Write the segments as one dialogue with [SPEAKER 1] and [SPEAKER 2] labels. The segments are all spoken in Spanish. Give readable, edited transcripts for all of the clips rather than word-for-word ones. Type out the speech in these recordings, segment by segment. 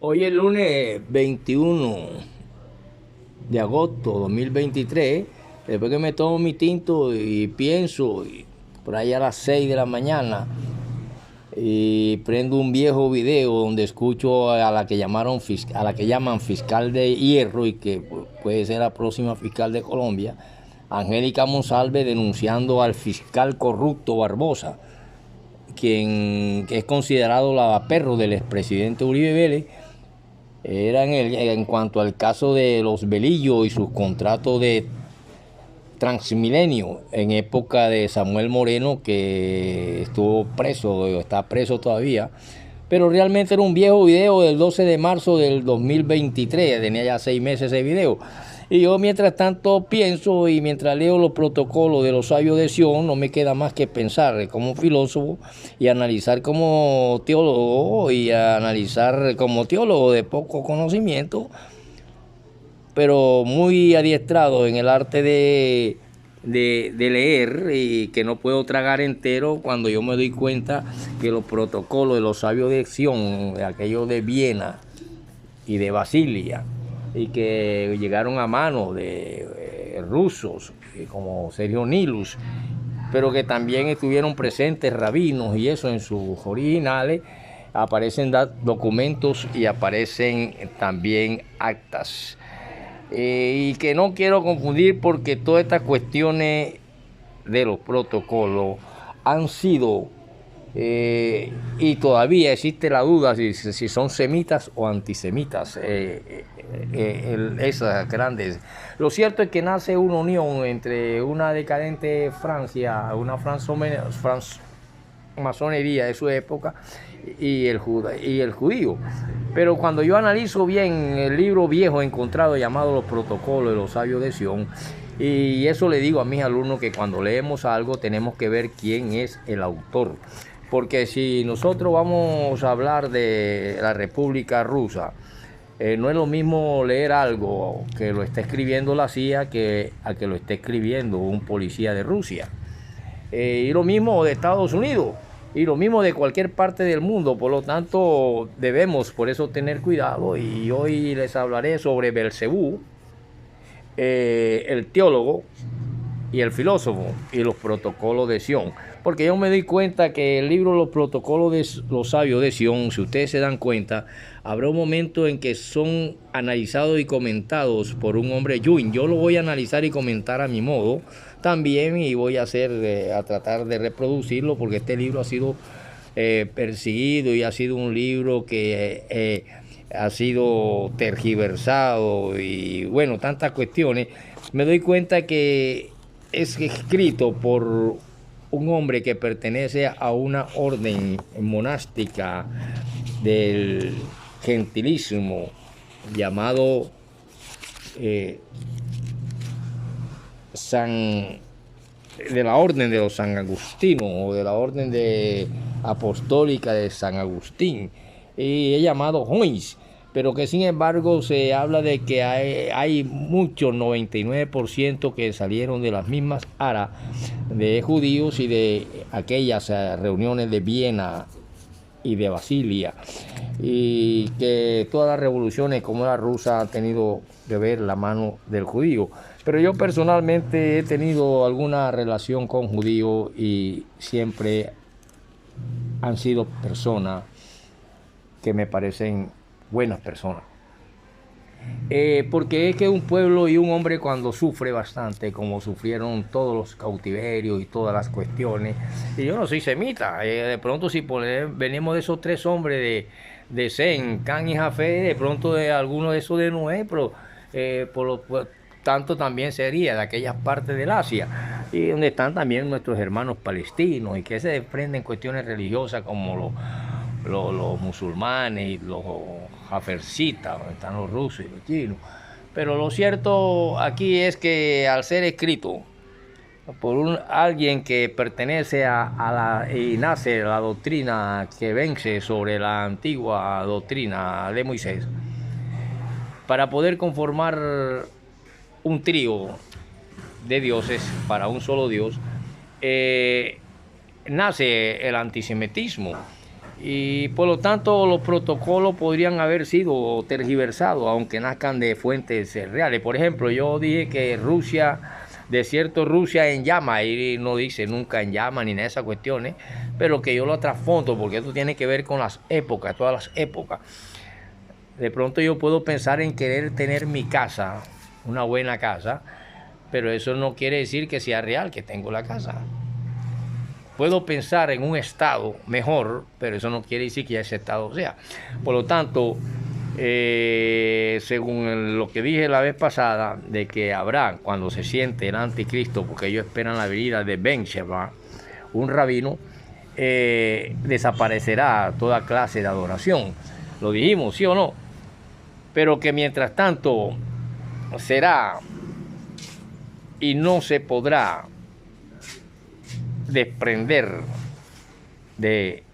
[SPEAKER 1] Hoy es lunes 21 de agosto 2023, después que me tomo mi tinto y pienso, por ahí a las 6 de la mañana, y prendo un viejo video donde escucho a la que llaman fiscal de hierro y que puede ser la próxima fiscal de Colombia, Angélica Monsalve, denunciando al fiscal corrupto Barbosa, quien es considerado lavaperro del expresidente Uribe Vélez. Era en cuanto al caso de los Velillos y sus contratos de Transmilenio en época de Samuel Moreno, que estuvo preso, o está preso todavía. Pero realmente era un viejo video del 12 de marzo del 2023, tenía ya 6 meses ese video. Y yo mientras tanto pienso y mientras leo los protocolos de los sabios de Sion, no me queda más que pensar como filósofo y analizar como teólogo de poco conocimiento, pero muy adiestrado en el arte de leer, y que no puedo tragar entero cuando yo me doy cuenta que los protocolos de los sabios de Sion, aquellos de Viena y de Basilia, y que llegaron a manos de rusos como Sergio Nilus, pero que también estuvieron presentes rabinos y eso en sus originales, aparecen documentos y aparecen también actas. Y que no quiero confundir, porque todas estas cuestiones de los protocolos han sido y todavía existe la duda si son semitas o antisemitas, esas grandes. Lo cierto es que nace una unión entre una decadente Francia, una masonería de su época, y el judío. Pero cuando yo analizo bien el libro viejo encontrado llamado Los Protocolos de los Sabios de Sion, y eso le digo a mis alumnos, que cuando leemos algo tenemos que ver quién es el autor. Porque si nosotros vamos a hablar de la República Rusa, no es lo mismo leer algo que lo está escribiendo la CIA que a que lo esté escribiendo un policía de Rusia. Y lo mismo de Estados Unidos, y lo mismo de cualquier parte del mundo. Por lo tanto, debemos por eso tener cuidado. Y hoy les hablaré sobre Belcebú, el teólogo y el filósofo, y los protocolos de Sion. Porque yo me doy cuenta que el libro Los Protocolos de los Sabios de Sion, si ustedes se dan cuenta, habrá un momento en que son analizados y comentados por un hombre Yuin. Yo lo voy a analizar y comentar a mi modo también, y voy a tratar de reproducirlo, porque este libro ha sido perseguido, y ha sido un libro que ha sido tergiversado, y bueno, tantas cuestiones. Me doy cuenta que es escrito por un hombre que pertenece a una orden monástica del gentilismo llamado de la orden de los San Agustinos, o de la orden apostólica de San Agustín, y es llamado Hoynes. Pero que sin embargo se habla de que hay muchos, 99%, que salieron de las mismas aras de judíos y de aquellas reuniones de Viena y de Basilia, y que todas las revoluciones como la rusa han tenido que ver la mano del judío. Pero yo personalmente he tenido alguna relación con judíos, y siempre han sido personas que me parecen buenas personas. Porque es que un pueblo y un hombre, cuando sufre bastante, como sufrieron todos los cautiverios y todas las cuestiones, y yo no soy semita, de pronto si venimos de esos tres hombres de Sem, Cam y Jafet, de pronto de alguno de esos de Noé, pero por lo tanto también sería de aquellas partes del Asia, y donde están también nuestros hermanos palestinos, y que se desprenden cuestiones religiosas como los musulmanes y los jafercitas, donde están los rusos y los chinos. Pero lo cierto aquí es que, al ser escrito por alguien que pertenece y nace de la doctrina que vence sobre la antigua doctrina de Moisés, para poder conformar un trío de dioses para un solo Dios, nace el antisemitismo. y por lo tanto los protocolos podrían haber sido tergiversados, aunque nazcan de fuentes reales. Por ejemplo, yo dije que Rusia, desierto Rusia en llama, y no dice nunca en llama ni nada de esas cuestiones, pero que yo lo trasfondo porque esto tiene que ver con las épocas, todas las épocas. De pronto yo puedo pensar en querer tener mi casa, una buena casa, pero eso no quiere decir que sea real, que tengo la casa. Puedo pensar en un estado mejor, pero eso no quiere decir que ese estado sea. Por lo tanto, según lo que dije la vez pasada, de que habrá, cuando se siente el anticristo, porque ellos esperan la venida de Ben Sheba, un rabino, desaparecerá toda clase de adoración. Lo dijimos, ¿sí o no? Pero que mientras tanto será y no se podrá desprender de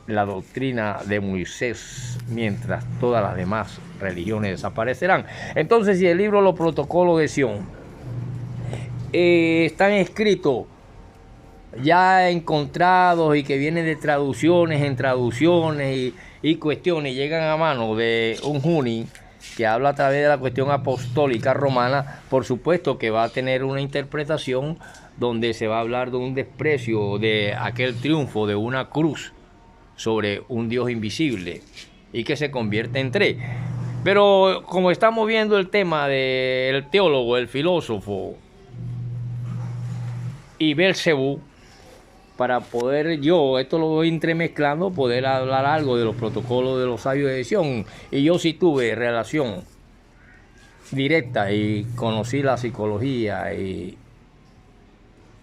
[SPEAKER 1] la doctrina de Moisés, mientras todas las demás religiones desaparecerán. Entonces, si el libro Los Protocolos de Sión están escritos, ya encontrados y que vienen de traducciones en traducciones y cuestiones, llegan a mano de un Juni que habla a través de la cuestión apostólica romana, por supuesto que va a tener una interpretación donde se va a hablar de un desprecio, de aquel triunfo de una cruz sobre un Dios invisible y que se convierte en tres. Pero como estamos viendo el tema del teólogo, el filósofo y Belcebú, para poder yo, esto lo voy entremezclando, poder hablar algo de los protocolos de los sabios de Sión. Y yo sí tuve relación directa y conocí la psicología y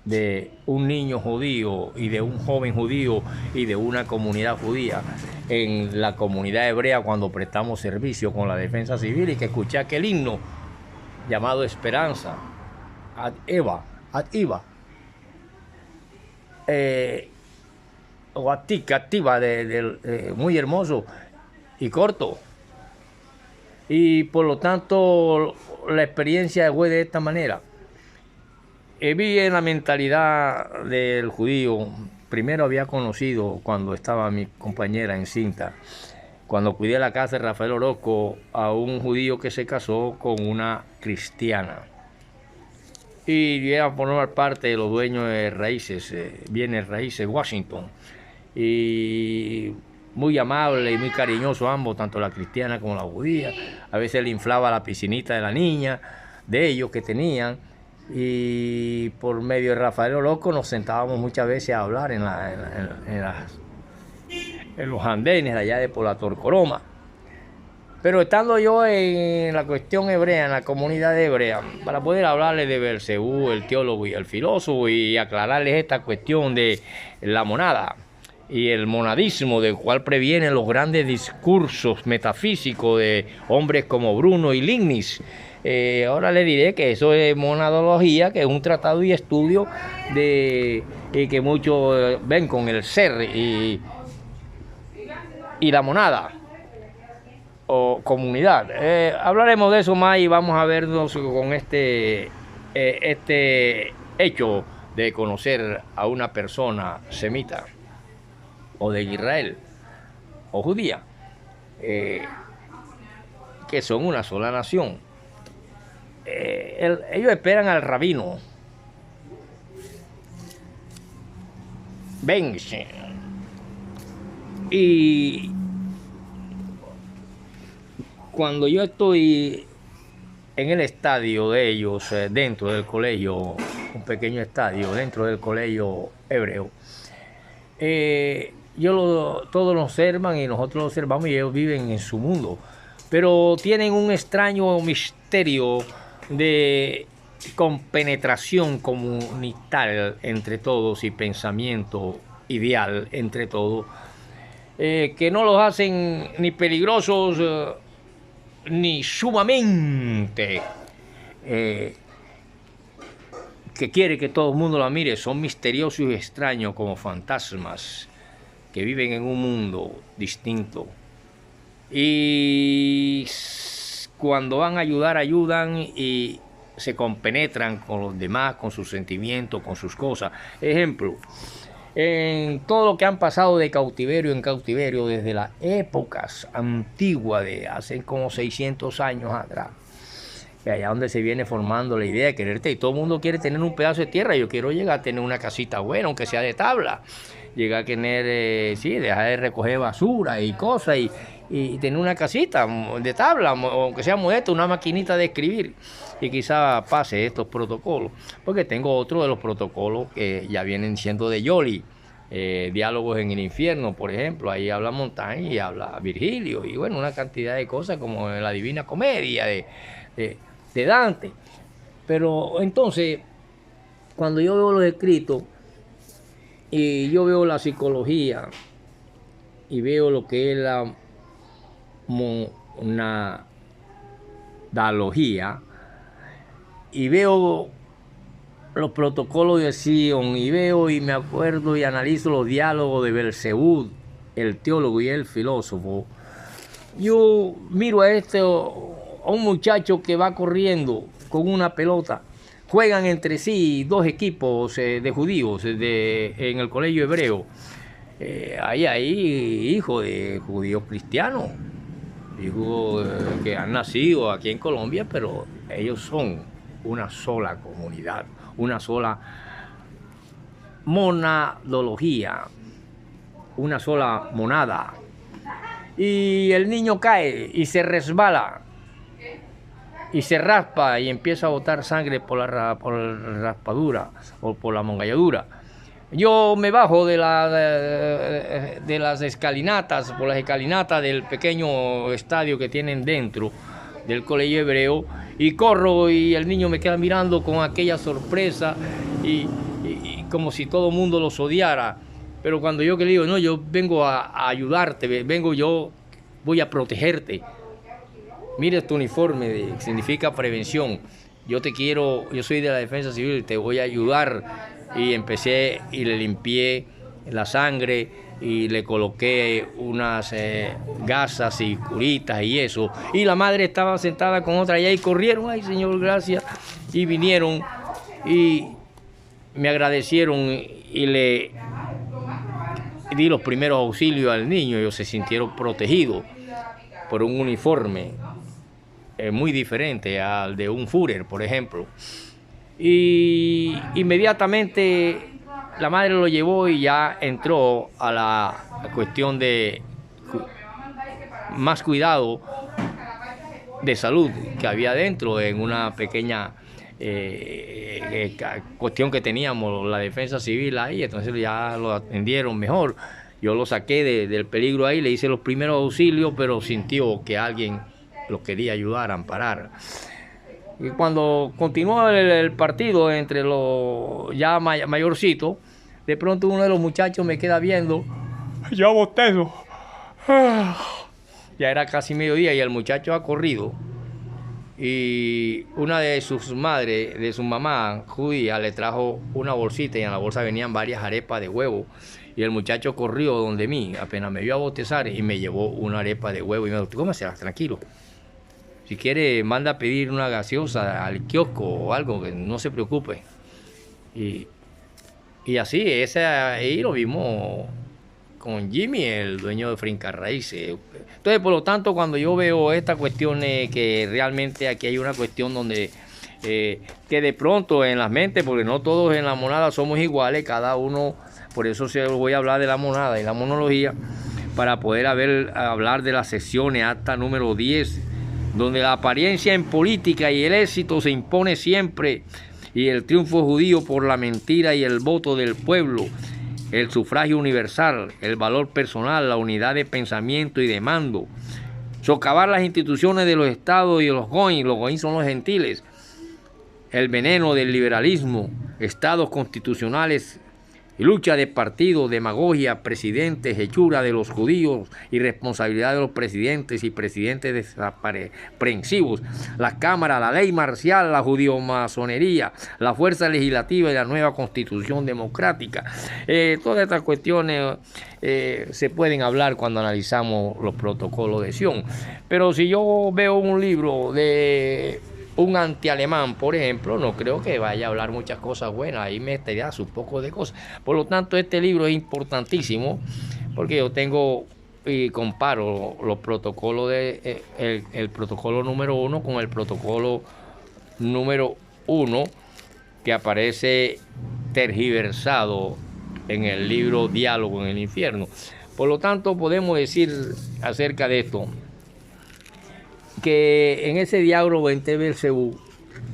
[SPEAKER 1] de un niño judío y de un joven judío y de una comunidad judía en la comunidad hebrea cuando prestamos servicio con la defensa civil, y que escuché aquel himno llamado Esperanza, Ad Eva, o activa, muy hermoso y corto. Y por lo tanto la experiencia fue de esta manera. Vi en la mentalidad del judío. Primero había conocido, cuando estaba mi compañera encinta, cuando cuidé la casa de Rafael Orozco, a un judío que se casó con una cristiana. Y era a formar parte de los dueños de raíces, bienes raíces, Washington. Y muy amable y muy cariñoso ambos, tanto la cristiana como la judía. A veces le inflaba la piscinita de la niña, de ellos que tenían. Y por medio de Rafael Orozco nos sentábamos muchas veces a hablar en los andenes de allá de por la Torcoroma. Pero estando yo en la cuestión hebrea, en la comunidad hebrea, para poder hablarles de Belcebú, el teólogo y el filósofo, y aclararles esta cuestión de la monada y el monadismo, del cual previenen los grandes discursos metafísicos de hombres como Bruno y Lignis. Ahora le diré que eso es monadología, que es un tratado y estudio y que muchos ven con el ser y la monada o comunidad. Hablaremos de eso más y vamos a vernos con este hecho de conocer a una persona semita o de Israel o judía, que son una sola nación. Ellos esperan al rabino Bench, y cuando yo estoy en el estadio de ellos, dentro del colegio, un pequeño estadio dentro del colegio hebreo, todos lo observan y nosotros lo observamos, y ellos viven en su mundo, pero tienen un extraño misterio de compenetración comunitaria entre todos y pensamiento ideal entre todos, que no los hacen ni peligrosos ni sumamente que quiere que todo el mundo la mire. Son misteriosos y extraños como fantasmas que viven en un mundo distinto, y cuando van a ayudar, ayudan y se compenetran con los demás, con sus sentimientos, con sus cosas. Ejemplo, en todo lo que han pasado de cautiverio en cautiverio desde las épocas antiguas de hace como 600 años atrás. Y allá donde se viene formando la idea de quererte, y todo el mundo quiere tener un pedazo de tierra. Yo quiero llegar a tener una casita buena, aunque sea de tabla. Llegar a tener, sí, dejar de recoger basura y cosas, y tener una casita de tabla, aunque sea modesta, una maquinita de escribir. Y quizá pase estos protocolos, porque tengo otro de los protocolos que ya vienen siendo de Yoli. Diálogos en el infierno, por ejemplo, ahí habla Montaigne y habla Virgilio, y bueno, una cantidad de cosas como la Divina Comedia de Dante. Pero entonces, cuando yo veo los escritos y yo veo la psicología y veo lo que es la monadología y veo los protocolos de Sion y veo y me acuerdo y analizo los diálogos de Belcebú, el teólogo y el filósofo, yo miro a un muchacho que va corriendo con una pelota. Juegan entre sí dos equipos de judíos en el colegio hebreo. Hay hijos de judíos cristianos, hijos que han nacido aquí en Colombia, pero ellos son una sola comunidad, una sola monadología, una sola monada. Y el niño cae y se resbala y se raspa y empieza a botar sangre por la raspadura o por la mongalladura. Yo me bajo de las escalinatas, por las escalinatas del pequeño estadio que tienen dentro del colegio hebreo, y corro y el niño me queda mirando con aquella sorpresa y como si todo el mundo los odiara. Pero cuando yo que le digo, no, yo vengo a ayudarte, voy a protegerte. Mira este uniforme, significa prevención. Yo te quiero, yo soy de la defensa civil, te voy a ayudar. Y empecé y le limpié la sangre y le coloqué unas gasas y curitas y eso. Y la madre estaba sentada con otra allá y corrieron, ay Señor, gracias. Y vinieron y me agradecieron y le di los primeros auxilios al niño. Ellos se sintieron protegidos por un uniforme muy diferente al de un Führer, por ejemplo. Y inmediatamente la madre lo llevó y ya entró a la cuestión de más cuidado de salud que había dentro en una pequeña cuestión que teníamos la defensa civil ahí. Entonces ya lo atendieron mejor. Yo lo saqué del peligro ahí, le hice los primeros auxilios, pero sintió que alguien lo quería ayudar, amparar. Y cuando continuó el partido entre los ya mayorcitos, de pronto uno de los muchachos me queda viendo. Ya bostezo. Ya era casi mediodía y el muchacho ha corrido. Y una de sus madres, de su mamá judía, le trajo una bolsita y en la bolsa venían varias arepas de huevo. Y el muchacho corrió donde mí, apenas me vio a bostezar y me llevó una arepa de huevo y me dijo, cómeselas, tranquilo. Si quiere, manda a pedir una gaseosa al kiosco o algo, que no se preocupe. Y así, ahí lo vimos con Jimmy, el dueño de Finca Raíces. Entonces, por lo tanto, cuando yo veo estas cuestiones, que realmente aquí hay una cuestión donde que de pronto en las mentes, porque no todos en la monada somos iguales, cada uno, por eso voy a hablar de la monada y la monología, para poder hablar de las sesiones, acta número 10, donde la apariencia en política y el éxito se impone siempre, y el triunfo judío por la mentira y el voto del pueblo, el sufragio universal, el valor personal, la unidad de pensamiento y de mando, socavar las instituciones de los estados y de los goín son los gentiles, el veneno del liberalismo, estados constitucionales y lucha de partidos, demagogia, presidentes, hechura de los judíos, irresponsabilidad de los presidentes y presidentes desaprensivos, la Cámara, la ley marcial, la judío-masonería, la fuerza legislativa y la nueva constitución democrática. Todas estas cuestiones se pueden hablar cuando analizamos los protocolos de Sion. Pero si yo veo un libro de un antialemán, por ejemplo, no creo que vaya a hablar muchas cosas buenas, ahí meterá un poco de cosas. Por lo tanto, este libro es importantísimo, porque yo tengo y comparo los protocolos de el protocolo número 1 con el protocolo número 1 que aparece tergiversado en el libro Diálogo en el Infierno. Por lo tanto, podemos decir acerca de esto que en ese diálogo entre Belcebú,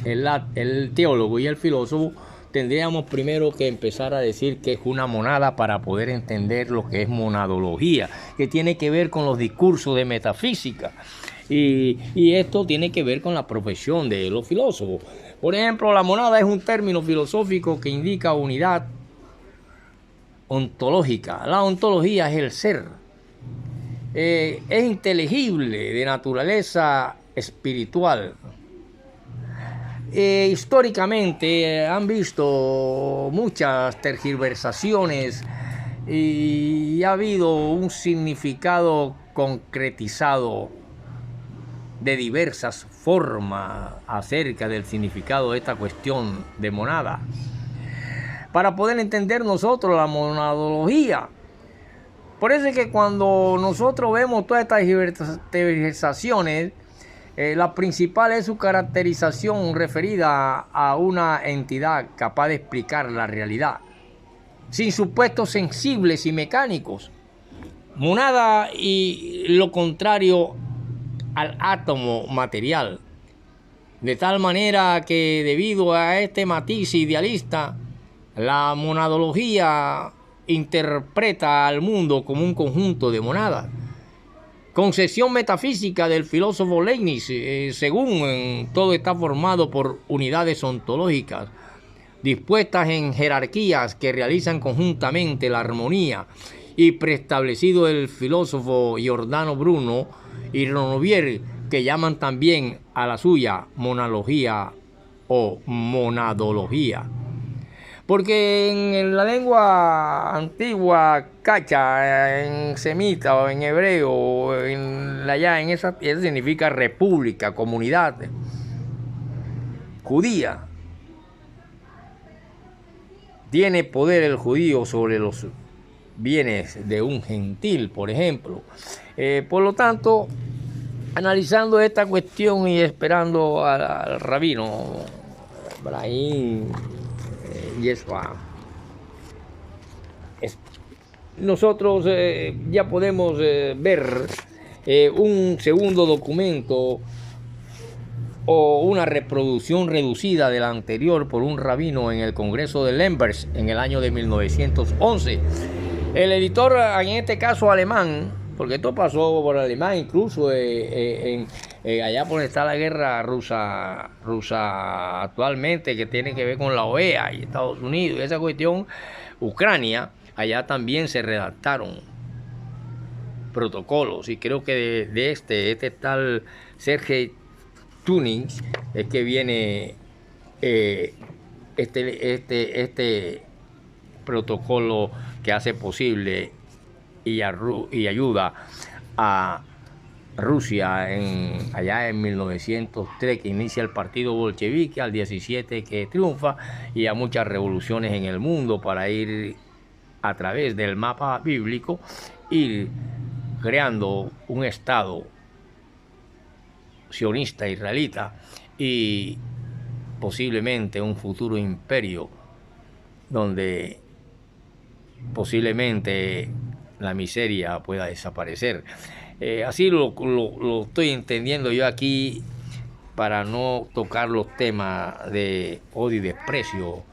[SPEAKER 1] el teólogo y el filósofo, tendríamos primero que empezar a decir que es una monada para poder entender lo que es monadología, que tiene que ver con los discursos de metafísica. Y esto tiene que ver con la profesión de los filósofos. Por ejemplo, la monada es un término filosófico que indica unidad ontológica. La ontología es el ser. Es inteligible, de naturaleza espiritual. Históricamente han visto muchas tergiversaciones y ha habido un significado concretizado de diversas formas acerca del significado de esta cuestión de monada. Para poder entender nosotros la monadología, por eso es que cuando nosotros vemos todas estas tergiversaciones, la principal es su caracterización referida a una entidad capaz de explicar la realidad, sin supuestos sensibles y mecánicos. Monada y lo contrario al átomo material, de tal manera que debido a este matiz idealista, la monadología interpreta al mundo como un conjunto de monadas. Concepción metafísica del filósofo Leibniz, según todo está formado por unidades ontológicas, dispuestas en jerarquías que realizan conjuntamente la armonía, y preestablecido el filósofo Giordano Bruno y Renovier, que llaman también a la suya monalogía o monadología. Porque en la lengua antigua cacha, en semita o en hebreo, allá en esa significa república, comunidad judía. Tiene poder el judío sobre los bienes de un gentil, por ejemplo. Por lo tanto, analizando esta cuestión y esperando al rabino Ebrahim Yeshua, nosotros ya podemos ver un segundo documento o una reproducción reducida de la anterior por un rabino en el Congreso de Lemberg en el año de 1911. El editor, en este caso alemán, porque esto pasó por alemán, incluso allá por donde está la guerra rusa actualmente, que tiene que ver con la OEA y Estados Unidos, y esa cuestión, Ucrania, allá también se redactaron protocolos, y creo que de este tal Sergei Tuning es que viene este protocolo que hace posible y ayuda a Rusia allá en 1903, que inicia el partido bolchevique, al 17 que triunfa, y a muchas revoluciones en el mundo para ir a través del mapa bíblico, ir creando un estado sionista israelita y posiblemente un futuro imperio donde posiblemente la miseria pueda desaparecer. Así lo estoy entendiendo yo aquí, para no tocar los temas de odio y desprecio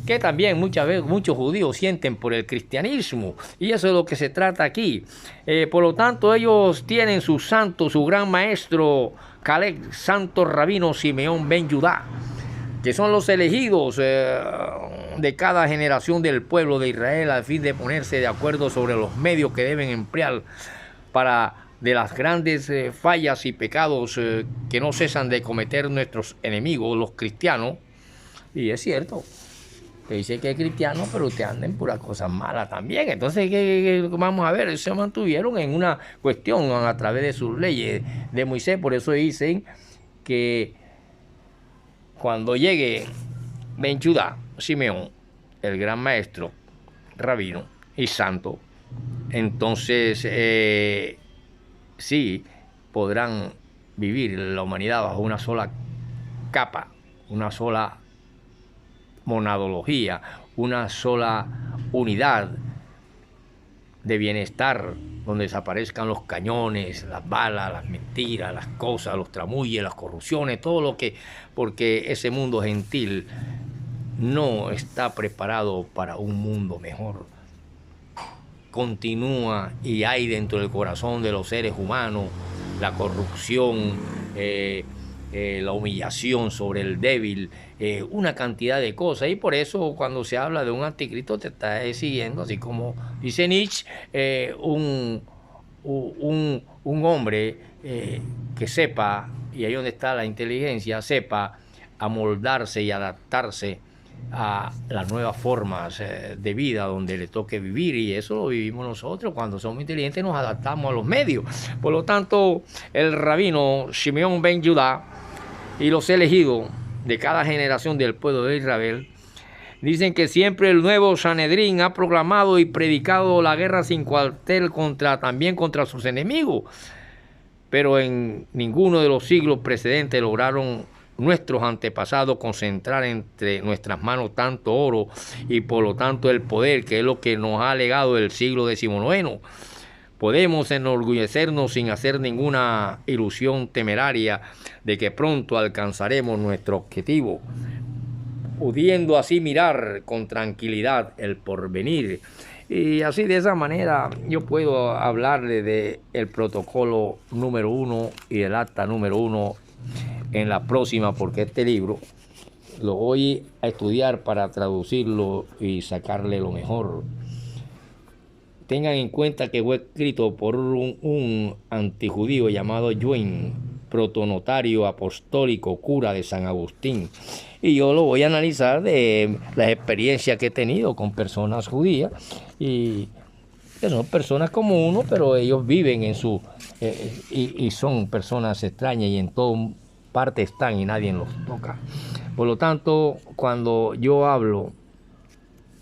[SPEAKER 1] que también muchas veces muchos judíos sienten por el cristianismo, y eso es lo que se trata aquí. Por lo tanto, ellos tienen su santo, su gran maestro Caleb, santo rabino Simeón ben Judá, que son los elegidos de cada generación del pueblo de Israel, al fin de ponerse de acuerdo sobre los medios que deben emplear para de las grandes fallas y pecados que no cesan de cometer nuestros enemigos, los cristianos. Y es cierto, que dice que es cristiano, pero usted anda en puras cosas malas también. Entonces, ¿qué vamos a ver? Se mantuvieron en una cuestión a través de sus leyes de Moisés. Por eso dicen que cuando llegue Ben Judá, Simeón, el gran maestro, rabino y santo, entonces sí podrán vivir la humanidad bajo una sola capa, una sola monadología, una sola unidad de bienestar, donde desaparezcan los cañones, las balas, las mentiras, las cosas, los tramulles, las corrupciones, todo lo que, porque ese mundo gentil no está preparado para un mundo mejor. Continúa y hay dentro del corazón de los seres humanos la corrupción, la humillación sobre el débil, una cantidad de cosas, y por eso cuando se habla de un anticristo te está siguiendo, así como dice Nietzsche, un hombre que sepa, y ahí donde está la inteligencia, sepa amoldarse y adaptarse a las nuevas formas de vida donde le toque vivir, y eso lo vivimos nosotros. Cuando somos inteligentes nos adaptamos a los medios. Por lo tanto, el rabino Simeón ben Judá y los elegidos de cada generación del pueblo de Israel dicen que siempre el nuevo Sanedrín ha proclamado y predicado la guerra sin cuartel también contra sus enemigos, pero en ninguno de los siglos precedentes lograron nuestros antepasados concentrar entre nuestras manos tanto oro y por lo tanto el poder, que es lo que nos ha legado el siglo XIX. Podemos enorgullecernos sin hacer ninguna ilusión temeraria de que pronto alcanzaremos nuestro objetivo, pudiendo así mirar con tranquilidad el porvenir. Y así, de esa manera, yo puedo hablarle del protocolo número 1 y el acta número 1 en la próxima, porque este libro lo voy a estudiar para traducirlo y sacarle lo mejor. Tengan en cuenta que fue escrito por un antijudío llamado Juin, protonotario apostólico, cura de San Agustín. Y yo lo voy a analizar de las experiencias que he tenido con personas judías, y que son personas como uno, pero ellos viven en su... y son personas extrañas y en todo parte están y nadie los toca. Por lo tanto, cuando yo hablo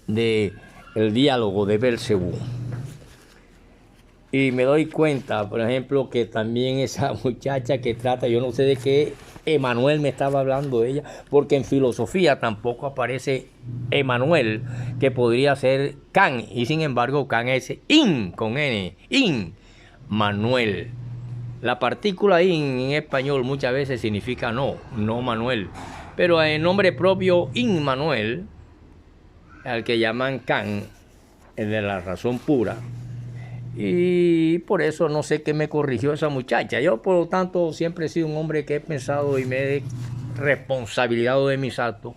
[SPEAKER 1] de el diálogo de Belcebú y me doy cuenta, por ejemplo, que también esa muchacha que trata, yo no sé de qué Emanuel me estaba hablando de ella, porque en filosofía tampoco aparece Emanuel, que podría ser Can, y sin embargo Can es in con N, in, Manuel. La partícula in en español muchas veces significa no Manuel, pero en nombre propio Immanuel, al que llaman Can, es de la razón pura, y por eso no sé qué me corrigió esa muchacha. Yo, por lo tanto, siempre he sido un hombre que he pensado y me he responsabilizado de mis actos,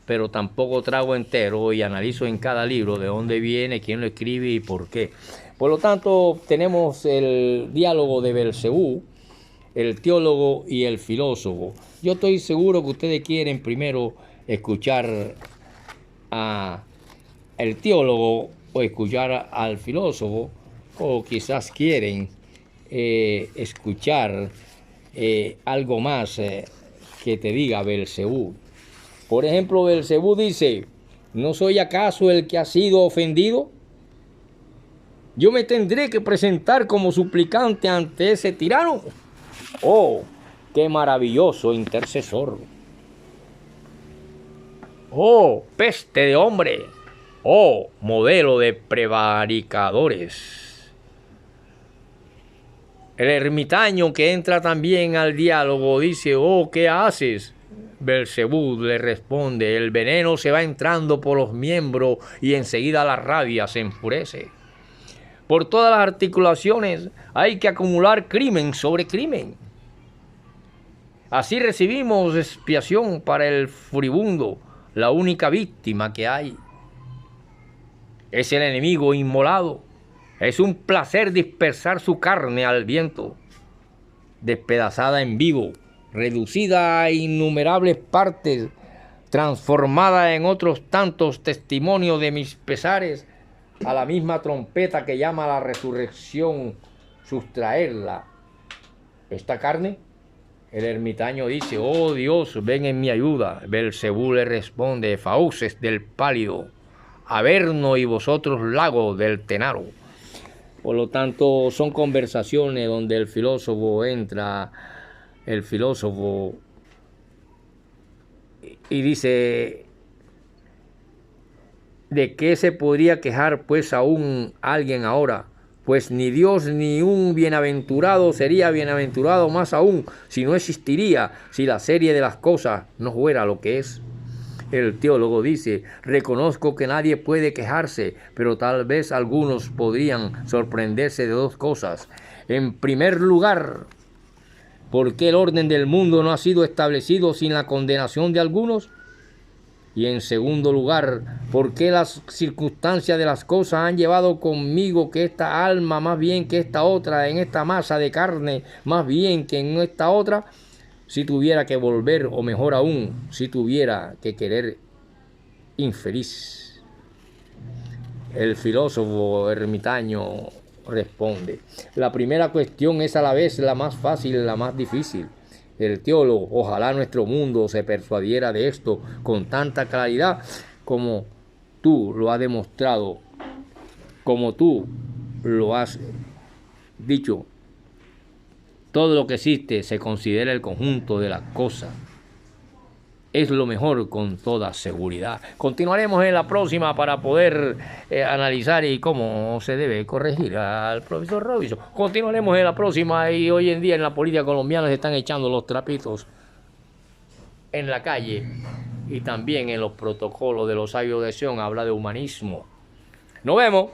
[SPEAKER 1] pero tampoco trago entero y analizo en cada libro de dónde viene, quién lo escribe y por qué. Por lo tanto, tenemos el diálogo de Belcebú, el teólogo y el filósofo. Yo estoy seguro que ustedes quieren primero escuchar al teólogo o escuchar al filósofo, o quizás quieren escuchar algo más que te diga Belcebú. Por ejemplo, Belcebú dice: ¿no soy acaso el que ha sido ofendido? Yo me tendré que presentar como suplicante ante ese tirano. ¡Oh, qué maravilloso intercesor! ¡Oh, peste de hombre! ¡Oh, modelo de prevaricadores! El ermitaño que entra también al diálogo dice: ¡oh, qué haces! Belcebú le responde: el veneno se va entrando por los miembros y enseguida la rabia se enfurece. Por todas las articulaciones hay que acumular crimen sobre crimen. Así recibimos expiación para el furibundo, la única víctima que hay. Es el enemigo inmolado. Es un placer dispersar su carne al viento, despedazada en vivo, reducida a innumerables partes, transformada en otros tantos testimonios de mis pesares, a la misma trompeta que llama a la resurrección, sustraerla. Esta carne El ermitaño dice: oh Dios, ven en mi ayuda. Belcebú le responde: fauces del pálido, Averno y vosotros lago del Tenaro. Por lo tanto, son conversaciones donde el filósofo entra, y dice: ¿de qué se podría quejar pues aún alguien ahora? Pues ni Dios ni un bienaventurado sería bienaventurado más aún si no existiría, si la serie de las cosas no fuera lo que es. El teólogo dice: reconozco que nadie puede quejarse, pero tal vez algunos podrían sorprenderse de dos cosas. En primer lugar, ¿por qué el orden del mundo no ha sido establecido sin la condenación de algunos? Y en segundo lugar, ¿por qué las circunstancias de las cosas han llevado conmigo que esta alma más bien que esta otra, en esta masa de carne más bien que en esta otra? Si tuviera que volver, o mejor aún, si tuviera que querer infeliz. El filósofo ermitaño responde: la primera cuestión es a la vez la más fácil y la más difícil. El teólogo: ojalá nuestro mundo se persuadiera de esto con tanta claridad como tú lo has demostrado, como tú lo has dicho. Todo lo que existe se considera el conjunto de las cosas. Es lo mejor con toda seguridad. Continuaremos en la próxima para poder analizar y cómo se debe corregir al profesor Robinson. Continuaremos en la próxima. Y hoy en día en la política colombiana se están echando los trapitos en la calle, y también en los protocolos de los sabios de Sion habla de humanismo. Nos vemos.